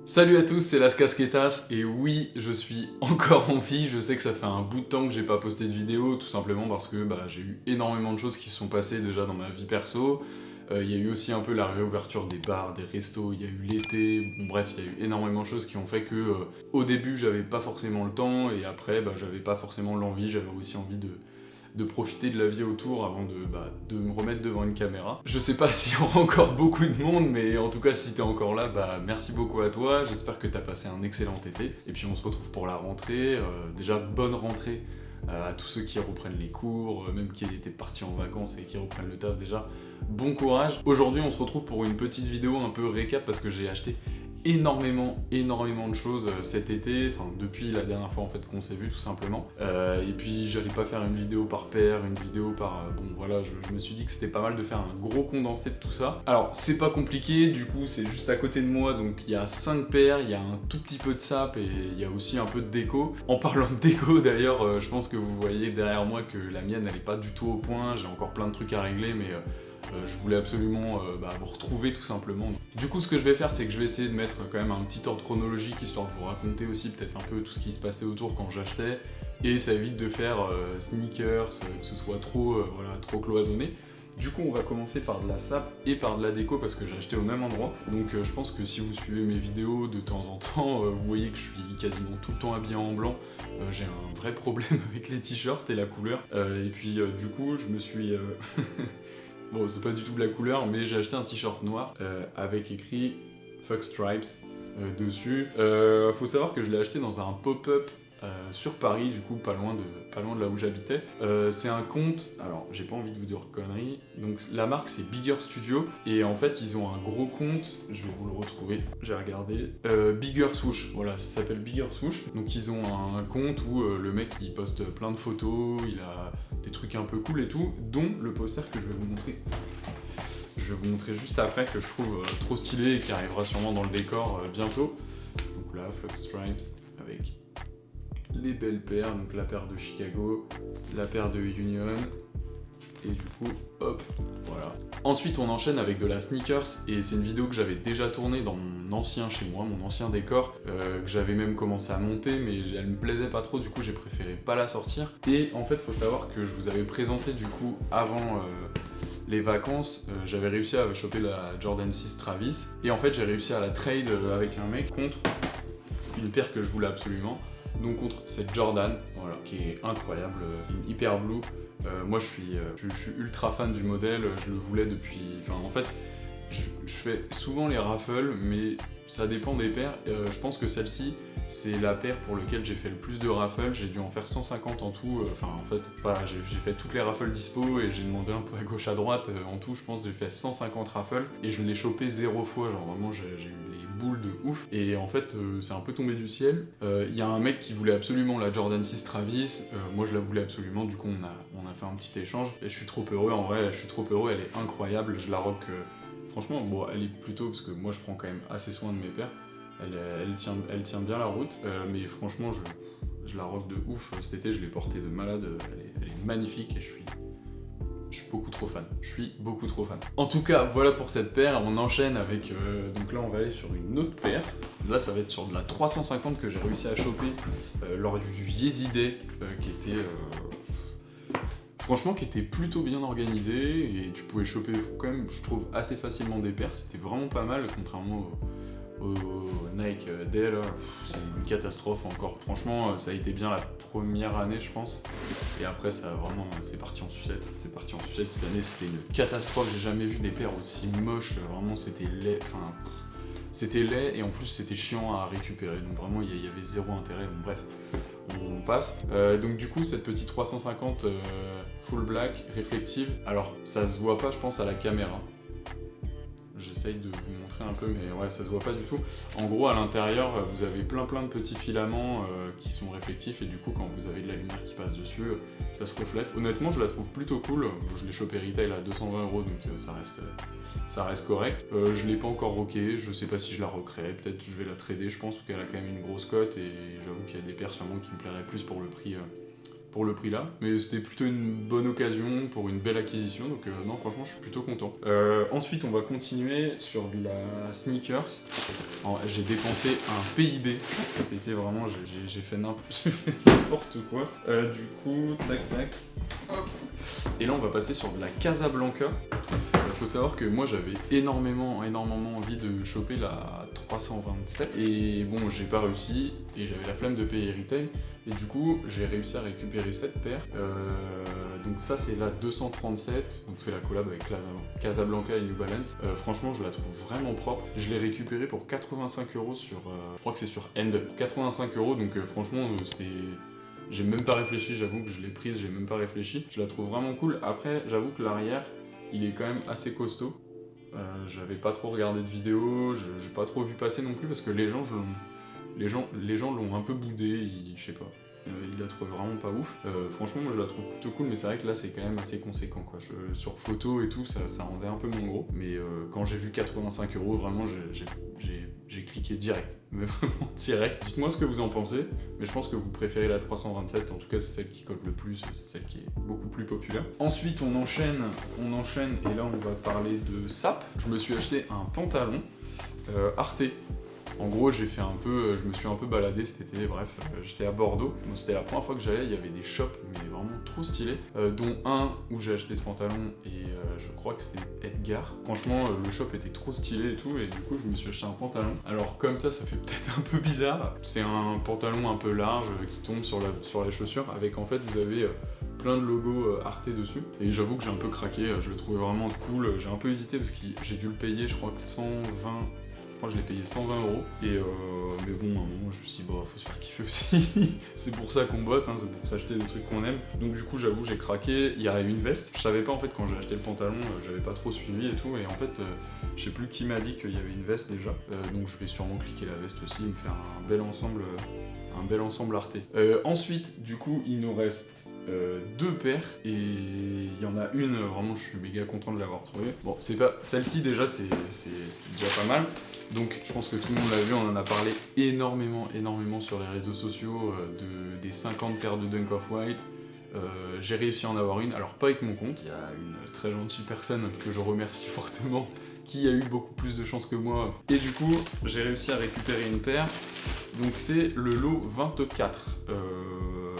Salut à tous, c'est Las Casquetas, et oui, je suis encore en vie. Je sais que ça fait un bout de temps que j'ai pas posté de vidéo, tout simplement parce que j'ai eu énormément de choses qui se sont passées déjà dans ma vie perso. Il y a eu aussi un peu la réouverture des bars, des restos, il y a eu l'été, bon, bref, il y a eu énormément de choses qui ont fait que au début j'avais pas forcément le temps, et après j'avais pas forcément l'envie, j'avais aussi envie de profiter de la vie autour avant de me remettre devant une caméra. Je sais pas s'il y aura encore beaucoup de monde, mais en tout cas si t'es encore là, merci beaucoup à toi, j'espère que t'as passé un excellent été, et puis on se retrouve pour la rentrée. Déjà bonne rentrée à tous ceux qui reprennent les cours, même qui étaient partis en vacances et qui reprennent le taf déjà, bon courage. Aujourd'hui on se retrouve pour une petite vidéo un peu récap parce que j'ai acheté énormément de choses cet été, enfin depuis la dernière fois en fait qu'on s'est vu tout simplement. Et puis j'allais pas faire une vidéo par paire, une vidéo par... bon voilà, je me suis dit que c'était pas mal de faire un gros condensé de tout ça. Alors c'est pas compliqué, du coup c'est juste à côté de moi, donc il y a 5 paires, il y a un tout petit peu de sap et il y a aussi un peu de déco. En parlant de déco d'ailleurs, je pense que vous voyez derrière moi que la mienne elle est pas du tout au point, j'ai encore plein de trucs à régler, mais je voulais absolument vous retrouver tout simplement. Du coup ce que je vais faire, c'est que je vais essayer de mettre quand même un petit ordre chronologique, histoire de vous raconter aussi peut-être un peu tout ce qui se passait autour quand j'achetais, et ça évite de faire sneakers, que ce soit trop cloisonné. Du coup on va commencer par de la sap et par de la déco parce que j'ai acheté au même endroit. Donc je pense que si vous suivez mes vidéos de temps en temps, vous voyez que je suis quasiment tout le temps habillé en blanc. J'ai un vrai problème avec les t-shirts et la couleur. Et puis du coup je me suis... Bon, c'est pas du tout de la couleur, mais j'ai acheté un t-shirt noir avec écrit Fuck Stripes dessus. Faut savoir que je l'ai acheté dans un pop-up sur Paris, du coup pas loin de là où j'habitais. C'est un compte, alors j'ai pas envie de vous dire conneries, donc la marque c'est Bigger Studio, et en fait ils ont un gros compte, je vais vous le retrouver, j'ai regardé, Bigger Swoosh, voilà, ça s'appelle Bigger Swoosh. Donc ils ont un compte où le mec il poste plein de photos, il a des trucs un peu cool et tout, dont le poster que je vais vous montrer. Je vais vous montrer juste après, que je trouve trop stylé et qui arrivera sûrement dans le décor bientôt. Donc là, Fuck Stripes avec les belles paires, donc la paire de Chicago, la paire de Union, et du coup, hop, voilà. Ensuite, on enchaîne avec de la sneakers, et c'est une vidéo que j'avais déjà tournée dans mon ancien chez moi, mon ancien décor, que j'avais même commencé à monter, mais elle me plaisait pas trop, du coup j'ai préféré pas la sortir. Et en fait, faut savoir que je vous avais présenté du coup avant les vacances, j'avais réussi à choper la Jordan 6 Travis, et en fait j'ai réussi à la trade avec un mec contre une paire que je voulais absolument. Donc contre cette Jordan, voilà, qui est incroyable, une Hyper Blue. Moi je suis ultra fan du modèle, je le voulais depuis... Enfin en fait, je fais souvent les raffles, mais ça dépend des paires. Je pense que celle-ci, c'est la paire pour laquelle j'ai fait le plus de raffles. J'ai dû en faire 150 en tout. Enfin en fait, j'ai fait toutes les raffles dispo et j'ai demandé un peu à gauche à droite. En tout, je pense que j'ai fait 150 raffles et je l'ai chopé 0 fois. Genre vraiment, j'ai eu les boules de ouf. Et en fait, c'est un peu tombé du ciel. Il y a un mec qui voulait absolument la Jordan 6 Travis. Moi, je la voulais absolument. Du coup, on a fait un petit échange. Et je suis trop heureux. En vrai, je suis trop heureux. Elle est incroyable. Je la rock. Franchement, bon, elle est plutôt, parce que moi je prends quand même assez soin de mes paires, elle tient bien la route, mais franchement je la rock de ouf. Cet été je l'ai portée de malade, elle est magnifique et je suis beaucoup trop fan. Je suis beaucoup trop fan. En tout cas, voilà pour cette paire. On enchaîne avec... donc là, on va aller sur une autre paire. Là, ça va être sur de la 350 que j'ai réussi à choper lors du Yeezy Day, qui était... Franchement, qui était plutôt bien organisé, et tu pouvais choper quand même, je trouve, assez facilement des paires. C'était vraiment pas mal, contrairement au Nike Day, là. C'est une catastrophe encore. Franchement, ça a été bien la première année, je pense. Et après, ça vraiment, c'est parti en sucette. C'est parti en sucette. Cette année, c'était une catastrophe. J'ai jamais vu des paires aussi moches. Vraiment, c'était laid. Enfin, c'était laid, et en plus, c'était chiant à récupérer. Donc vraiment, il y avait zéro intérêt. Bon, bref, on passe. Donc du coup, cette petite 350 full black, réflective. Alors, ça se voit pas, je pense, à la caméra. J'essaye de vous montrer un peu, mais ouais, ça se voit pas du tout. En gros, à l'intérieur, vous avez plein de petits filaments qui sont réflectifs, et du coup, quand vous avez de la lumière qui passe dessus, ça se reflète. Honnêtement, je la trouve plutôt cool. Je l'ai chopé retail à 220 €, donc ça reste correct. Je l'ai pas encore rocké, je sais pas si je la rockerai. Peut-être je vais la trader, je pense, parce qu'elle a quand même une grosse cote, et j'avoue qu'il y a des paires sûrement qui me plairaient plus pour le prix pour le prix là, mais c'était plutôt une bonne occasion pour une belle acquisition, donc non franchement je suis plutôt content. Ensuite on va continuer sur de la sneakers. J'ai dépensé un PIB cet été, vraiment j'ai fait n'importe quoi. Du coup, tac, hop. Et là on va passer sur de la Casablanca. Faut savoir que moi j'avais énormément envie de choper la 327 et bon j'ai pas réussi et j'avais la flemme de payer retail et du coup j'ai réussi à récupérer cette paire. Donc ça c'est la 237, donc c'est la collab avec Casablanca et New Balance. Franchement je la trouve vraiment propre. Je l'ai récupérée pour 85 € sur, je crois que c'est sur End, 85 €, donc franchement c'était... J'ai même pas réfléchi, j'avoue que je l'ai prise, j'ai même pas réfléchi. Je la trouve vraiment cool. Après j'avoue que l'arrière il est quand même assez costaud. J'avais pas trop regardé de vidéos, j'ai pas trop vu passer non plus parce que les gens l'ont un peu boudé, je sais pas. Il la trouve vraiment pas ouf. Franchement moi je la trouve plutôt cool, mais c'est vrai que là c'est quand même assez conséquent quoi. Sur photo et tout ça rendait un peu mon gros, mais quand j'ai vu 85 €, vraiment j'ai cliqué direct, mais vraiment direct. Dites-moi ce que vous en pensez, mais je pense que vous préférez la 327, en tout cas c'est celle qui cote le plus, c'est celle qui est beaucoup plus populaire. Ensuite on enchaîne, et là on va parler de SAP. Je me suis acheté un pantalon Arte. En gros, je me suis un peu baladé cet été, bref, j'étais à Bordeaux, donc c'était la première fois que j'allais, il y avait des shops, mais vraiment trop stylés, dont un où j'ai acheté ce pantalon, et je crois que c'était Edgar. Franchement, le shop était trop stylé et tout, et du coup, je me suis acheté un pantalon. Alors, comme ça fait peut-être un peu bizarre, c'est un pantalon un peu large qui tombe sur la chaussure, avec en fait, vous avez plein de logos Arte dessus, et j'avoue que j'ai un peu craqué, je le trouvais vraiment cool, j'ai un peu hésité parce que j'ai dû le payer, je crois que 120... Moi je l'ai payé 120 €, et mais bon, à un moment je me suis dit, bah faut se faire kiffer aussi, c'est pour ça qu'on bosse, hein, c'est pour s'acheter des trucs qu'on aime. Donc du coup j'avoue j'ai craqué, il y a une veste, je savais pas en fait quand j'ai acheté le pantalon, j'avais pas trop suivi et tout, et en fait je sais plus qui m'a dit qu'il y avait une veste déjà, donc je vais sûrement cliquer la veste aussi, me faire un bel ensemble Arte. Ensuite du coup il nous reste deux paires, et il y en a une, vraiment je suis méga content de l'avoir trouvée. Bon, c'est pas celle-ci déjà, c'est déjà pas mal. Donc je pense que tout le monde l'a vu, on en a parlé énormément sur les réseaux sociaux des 50 paires de Dunk Off-White. J'ai réussi à en avoir une, alors pas avec mon compte, il y a une très gentille personne que je remercie fortement qui a eu beaucoup plus de chance que moi, et du coup j'ai réussi à récupérer une paire. Donc c'est le lot 24,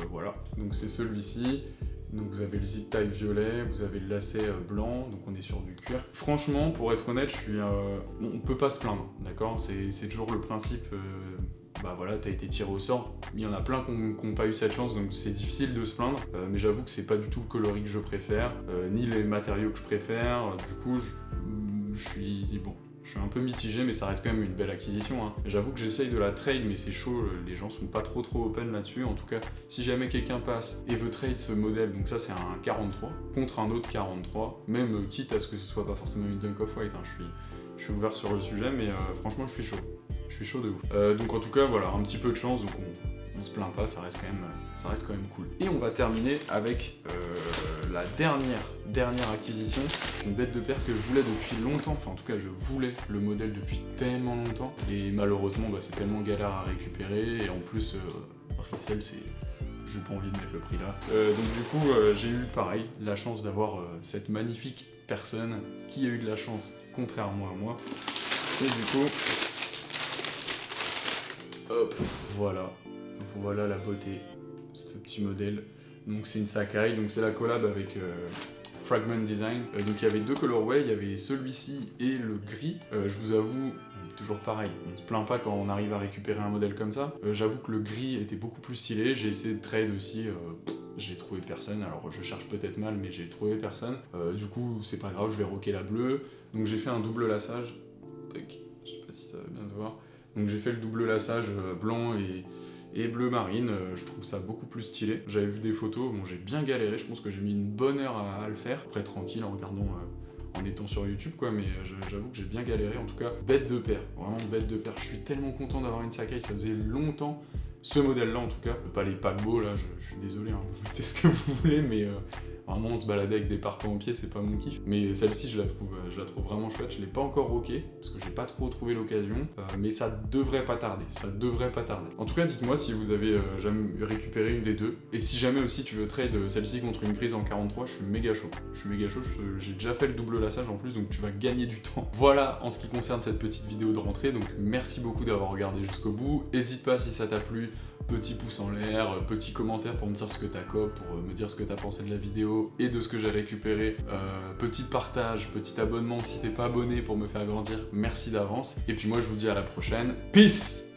voilà, donc c'est celui-ci. Donc vous avez le zip tie violet, vous avez le lacet blanc, donc on est sur du cuir. Franchement, pour être honnête, on peut pas se plaindre, d'accord, c'est toujours le principe, bah voilà, t'as été tiré au sort. Il y en a plein qui n'ont pas eu cette chance, donc c'est difficile de se plaindre, mais j'avoue que c'est pas du tout le coloris que je préfère, ni les matériaux que je préfère, du coup je suis un peu mitigé, mais ça reste quand même une belle acquisition, hein. J'avoue que j'essaye de la trade, mais c'est chaud, les gens sont pas trop open là-dessus. En tout cas, si jamais quelqu'un passe et veut trade ce modèle, donc ça c'est un 43, contre un autre 43, même quitte à ce que ce soit pas forcément une Dunk Off-White, hein, je suis ouvert sur le sujet, mais franchement je suis chaud. Je suis chaud de ouf. Donc en tout cas, voilà, un petit peu de chance, donc on se plaint pas, ça reste quand même cool. Et on va terminer avec la dernière acquisition, une bête de paire que je voulais depuis longtemps, enfin en tout cas je voulais le modèle depuis tellement longtemps, et malheureusement c'est tellement galère à récupérer, et en plus resell j'ai pas envie de mettre le prix là. Donc du coup j'ai eu pareil la chance d'avoir cette magnifique personne qui a eu de la chance contrairement à moi, et du coup hop, voilà la beauté, ce petit modèle. Donc c'est une Sakai, donc c'est la collab avec Fragment Design. Donc il y avait deux colorways, il y avait celui-ci et le gris. Je vous avoue, toujours pareil, on se plaint pas quand on arrive à récupérer un modèle comme ça. J'avoue que le gris était beaucoup plus stylé, j'ai essayé de trade aussi, j'ai trouvé personne, alors je cherche peut-être mal, mais j'ai trouvé personne. Du coup c'est pas grave, je vais rocker la bleue. Donc j'ai fait un double lassage, je sais pas si ça va bien se voir. Donc j'ai fait le double lassage blanc et bleu marine, je trouve ça beaucoup plus stylé. J'avais vu des photos, bon j'ai bien galéré, je pense que j'ai mis une bonne heure à le faire. Après tranquille en regardant, en étant sur YouTube quoi, mais j'avoue que j'ai bien galéré. En tout cas, bête de paire, vraiment bête de paire. Je suis tellement content d'avoir une Sakai, ça faisait longtemps. Ce modèle là en tout cas, pas les paquebots là, je suis désolé, hein, vous mettez ce que vous voulez, mais Vraiment, se balader avec des parpaings au pied, c'est pas mon kiff. Mais celle-ci, je la trouve vraiment chouette. Je l'ai pas encore roquée, parce que j'ai pas trop trouvé l'occasion. Mais ça devrait pas tarder, En tout cas, dites-moi si vous avez jamais récupéré une des deux. Et si jamais aussi tu veux trade celle-ci contre une grise en 43, je suis méga chaud. J'ai déjà fait le double lassage en plus, donc tu vas gagner du temps. Voilà en ce qui concerne cette petite vidéo de rentrée, donc merci beaucoup d'avoir regardé jusqu'au bout. N'hésite pas si ça t'a plu, petit pouce en l'air, petit commentaire pour me dire ce que t'as cop, pour me dire ce que t'as pensé de la vidéo et de ce que j'ai récupéré. Petit partage, petit abonnement si t'es pas abonné pour me faire grandir, merci d'avance. Et puis moi je vous dis à la prochaine, peace!